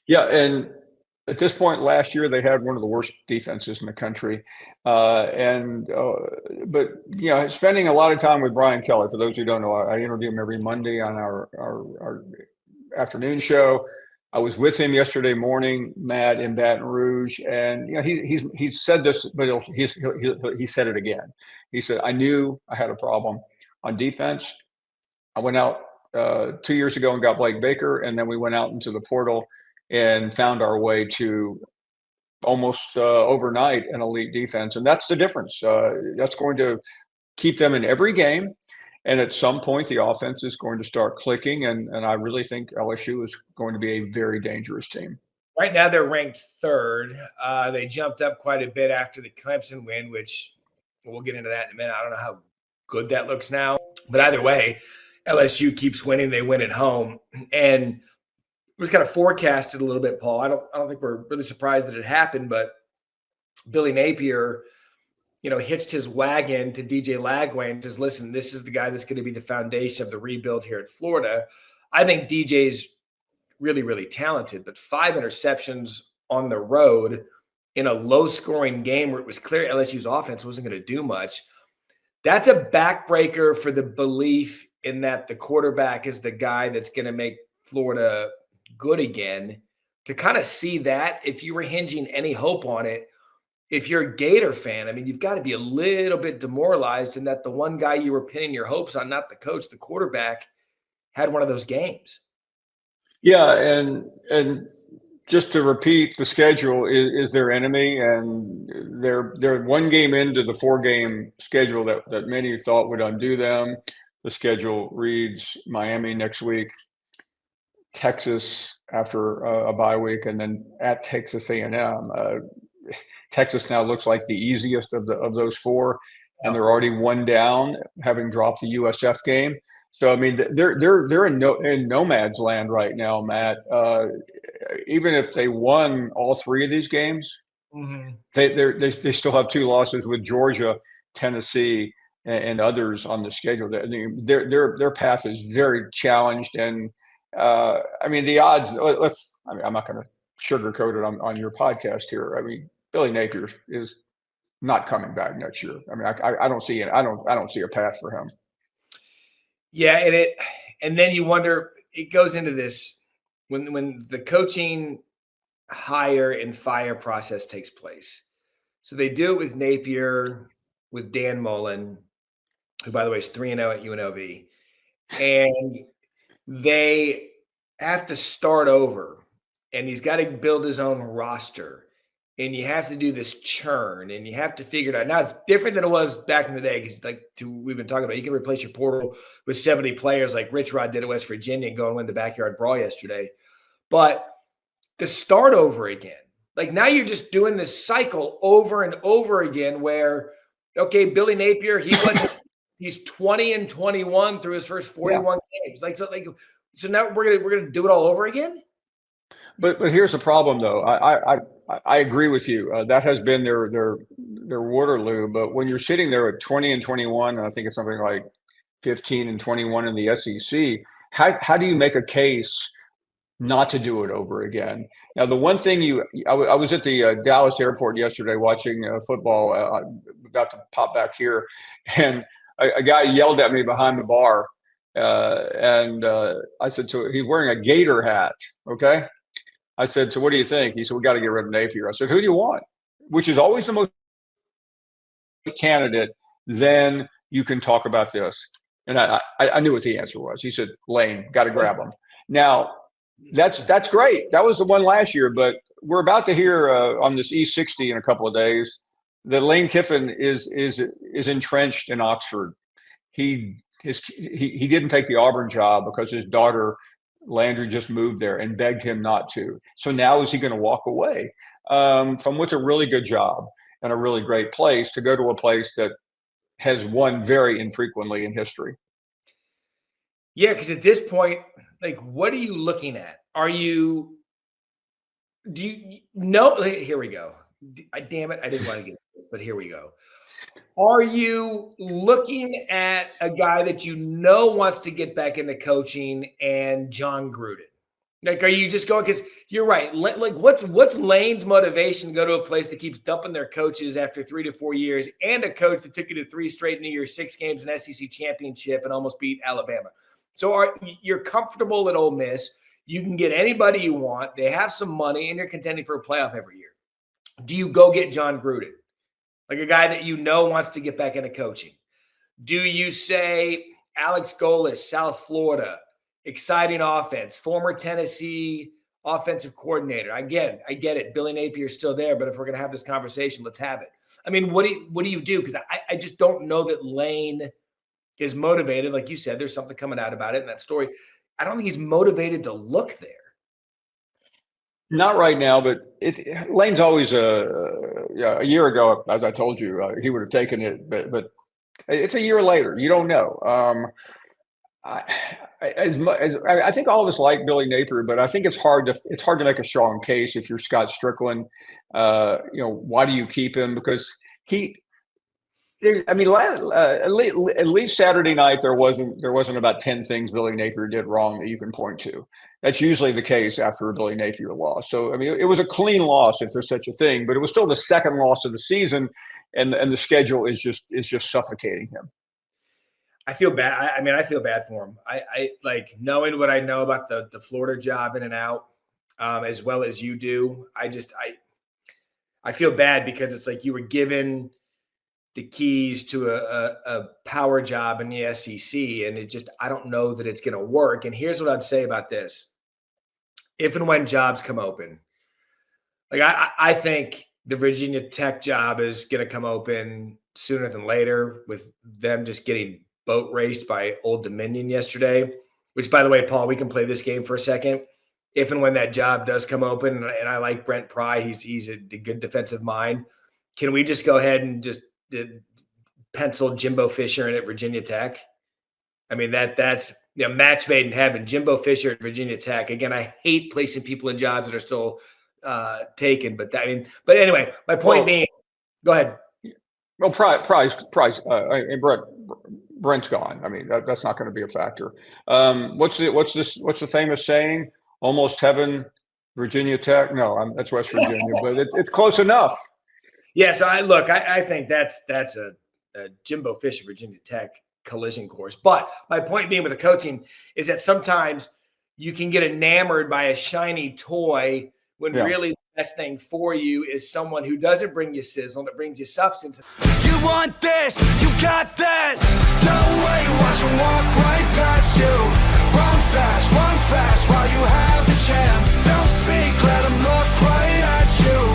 Yeah, and at this point last year, they had one of the worst defenses in the country. But spending a lot of time with Brian Kelly. For those who don't know, I interview him every Monday on our afternoon show. I was with him yesterday morning, Matt, in Baton Rouge, and he's said this, but he said it again. He said, "I knew I had a problem on defense. I went out 2 years ago and got Blake Baker, and then we went out into the portal and found our way to almost overnight an elite defense, and that's the difference. That's going to keep them in every game, and at some point, the offense is going to start clicking, and I really think LSU is going to be a very dangerous team. Right now, they're ranked third. They jumped up quite a bit after the Clemson win, which we'll get into that in a minute. I don't know how good that looks now, but either way, LSU keeps winning. They win at home, and it was kind of forecasted a little bit, Paul. I don't think we're really surprised that it happened, but Billy Napier, hitched his wagon to DJ Lagway and says, "Listen, this is the guy that's going to be the foundation of the rebuild here at Florida." I think DJ's really, really talented, but 5 interceptions on the road in a low-scoring game where it was clear LSU's offense wasn't going to do much. That's a backbreaker for the belief in that the quarterback is the guy that's going to make Florida good again. To kind of see that, if you were hinging any hope on it, if you're a Gator fan, I mean, you've got to be a little bit demoralized in that the one guy you were pinning your hopes on, not the coach, the quarterback, had one of those games. Yeah, and just to repeat, the schedule is their enemy, and they're one game into the 4-game schedule that many thought would undo them. The schedule reads Miami next week, Texas after a bye week, and then at Texas A&M. Texas now looks like the easiest of those 4, and they're already 1 down, having dropped the USF game. So I mean, they're in nomad's land right now, Matt. Even if they won all 3 of these games, they still have 2 losses with Georgia, Tennessee, and others on the schedule. Their path is very challenged, and I mean the odds. I'm not going to sugarcoat it on your podcast here. I mean, Billy Napier is not coming back next year. I mean, I don't see it. I don't see a path for him. Yeah, and then you wonder, it goes into this when the coaching hire and fire process takes place. So they do it with Napier, with Dan Mullen, who by the way is 3-0 at UNLV, and they have to start over, and he's got to build his own roster. And you have to do this churn, and you have to figure it out. Now, it's different than it was back in the day because, we've been talking about, you can replace your portal with 70 players like Rich Rod did at West Virginia and go and win the backyard brawl yesterday. But to start over again, now you're just doing this cycle over and over again where, okay, Billy Napier, he's 20-21 through his first 41 games. So now we're gonna do it all over again. But here's the problem, though. I agree with you. That has been their Waterloo. But when you're sitting there at 20-21, and I think it's something like 15-21 in the SEC, how do you make a case not to do it over again? Now, the one thing I was at the Dallas airport yesterday watching football. About to pop back here, and a guy yelled at me behind the bar, and I said, so he's wearing a Gator hat, okay? I said, so what do you think? He said, we got to get rid of Napier. I said, who do you want? Which is always the most candidate. Then you can talk about this. And I knew what the answer was. He said, Lane, got to grab him. Now, that's great. That was the one last year. But we're about to hear on this E60 in a couple of days that Lane Kiffin is entrenched in Oxford. He didn't take the Auburn job because his daughter Landry just moved there and begged him not to. So now is he going to walk away from what's a really good job and a really great place to go to a place that has won very infrequently in history? Yeah, because at this point, what are you looking at? Do you know? Here we go. Damn it, I didn't want to get this, but here we go. Are you looking at a guy that wants to get back into coaching and John Gruden? Like, are you just going, because you're right. Like, what's Lane's motivation to go to a place that keeps dumping their coaches after 3 to 4 years, and a coach that took you to 3 straight New Year's 6 games, an SEC championship, and almost beat Alabama? So you're comfortable at Ole Miss. You can get anybody you want. They have some money, and you're contending for a playoff every year. Do you go get John Gruden, like a guy that you know wants to get back into coaching? Do you say Alex Golis, South Florida, exciting offense, former Tennessee offensive coordinator? Again, I get it. Billy Napier is still there, but if we're going to have this conversation, let's have it. I mean, what do you do? Because I just don't know that Lane is motivated. Like you said, there's something coming out about it in that story. I don't think he's motivated to look there. Not right now, but Lane's always a year ago, as I told you, he would have taken it, but it's a year later. You don't know. I think all of us like Billy Napier, but I think it's hard to make a strong case if you're Scott Strickland. Why do you keep him? Because at least Saturday night there wasn't about 10 things Billy Napier did wrong that you can point to. That's usually the case after a Billy Napier loss. So I mean, it was a clean loss if there's such a thing, but it was still the second loss of the season, and the schedule is just suffocating him. I feel bad. I feel bad for him. I like, knowing what I know about the Florida job in and out, as well as you do. I feel bad because it's like you were given the keys to a power job in the SEC, and I don't know that it's going to work. And here's what I'd say about this: if and when jobs come open, like I think the Virginia Tech job is going to come open sooner than later, with them just getting boat raced by Old Dominion yesterday, which, by the way, Paul, we can play this game for a second. If and when that job does come open, and I like Brent Pry, he's a good defensive mind. Can we just go ahead and just pencil Jimbo Fisher in at Virginia Tech? I mean, that's match made in heaven. Jimbo Fisher at Virginia Tech. Again, I hate placing people in jobs that are still taken, but anyway, my point being, go ahead. Well, Brent's gone. I mean, that's not going to be a factor. What's the famous saying? Almost heaven, Virginia Tech. No, that's West Virginia, but it's close enough. Yeah. So I think that's a Jimbo Fisher, Virginia Tech collision course. But my point being with the coaching is that sometimes you can get enamored by a shiny toy when really the best thing for you is someone who doesn't bring you sizzle, that brings you substance. You want this, you got that. No way, watch them walk right past you. Run fast while you have the chance. Don't speak